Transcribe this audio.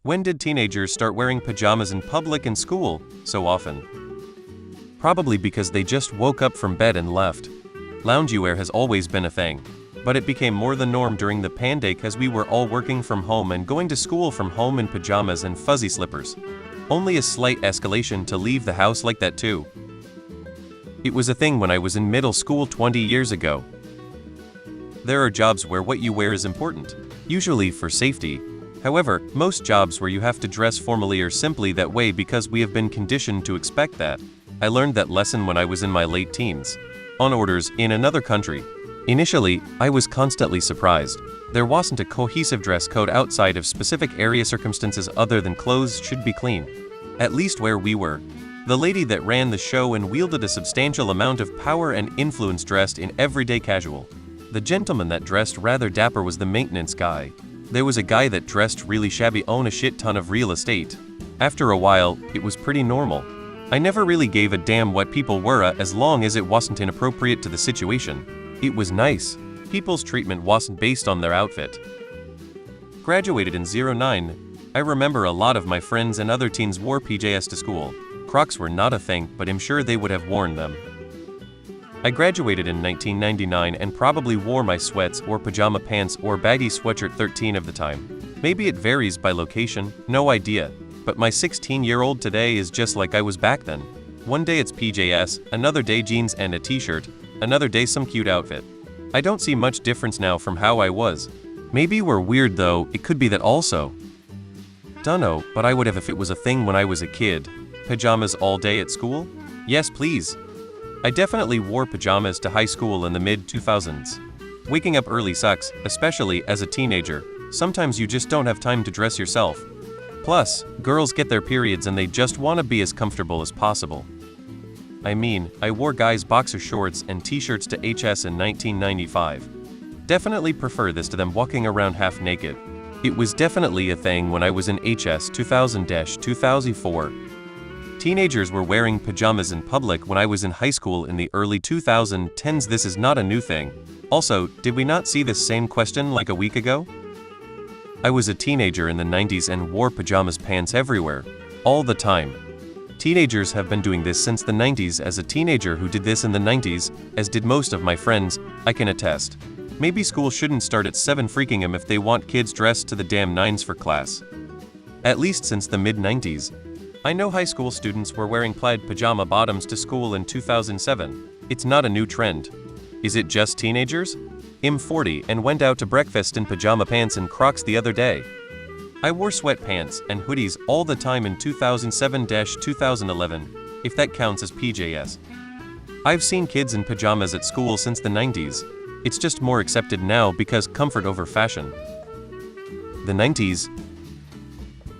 When did teenagers start wearing pajamas in public and school so often? Probably because they just woke up from bed and left. Loungewear has always been a thing, but it became more the norm during the pandemic as we were all working from home and going to school from home in pajamas and fuzzy slippers. Only a slight escalation to leave the house like that too. It was a thing when I was in middle school 20 years ago. There are jobs where what you wear is important, usually for safety. However, most jobs where you have to dress formally are simply that way because we have been conditioned to expect that. I learned that lesson when I was in my late teens, on orders in another country. Initially, I was constantly surprised. There wasn't a cohesive dress code outside of specific area circumstances other than clothes should be clean. At least where we were. The lady that ran the show and wielded a substantial amount of power and influence dressed in everyday casual. The gentleman that dressed rather dapper was the maintenance guy. There was a guy that dressed really shabby, owned a shit ton of real estate. After a while, it was pretty normal. I never really gave a damn what people were as long as it wasn't inappropriate to the situation. It was nice. People's treatment wasn't based on their outfit. Graduated in '09. I remember a lot of my friends and other teens wore PJs to school. Crocs were not a thing, but I'm sure they would have worn them. I graduated in 1999 and probably wore my sweats or pajama pants or baggy sweatshirt 13 of the time. Maybe it varies by location, no idea. But my 16-year-old today is just like I was back then. One day it's PJs, another day jeans and a t-shirt, another day some cute outfit. I don't see much difference now from how I was. Maybe we're weird though, it could be that also. Dunno, but I would have if it was a thing when I was a kid. Pajamas all day at school? Yes please. I definitely wore pajamas to high school in the mid-2000s. Waking up early sucks, especially as a teenager. Sometimes you just don't have time to dress yourself. Plus, girls get their periods and they just want to be as comfortable as possible. I mean, I wore guys' boxer shorts and t-shirts to HS in 1995. Definitely prefer this to them walking around half naked. It was definitely a thing when I was in HS 2000-2004. Teenagers were wearing pajamas in public when I was in high school in the early 2010s. This is not a new thing. Also, did we not see this same question like a week ago? I was a teenager in the 90s and wore pajamas pants everywhere, all the time. Teenagers have been doing this since the 90s. As a teenager who did this in the 90s, as did most of my friends, I can attest. Maybe school shouldn't start at 7 freaking them if they want kids dressed to the damn nines for class. At least since the mid-90s. I know high school students were wearing plaid pajama bottoms to school in 2007. It's not a new trend. Is it just teenagers? I'm 40 and went out to breakfast in pajama pants and Crocs the other day. I wore sweatpants and hoodies all the time in 2007-2011, if that counts as PJs. I've seen kids in pajamas at school since the 90s. It's just more accepted now because comfort over fashion. The 90s,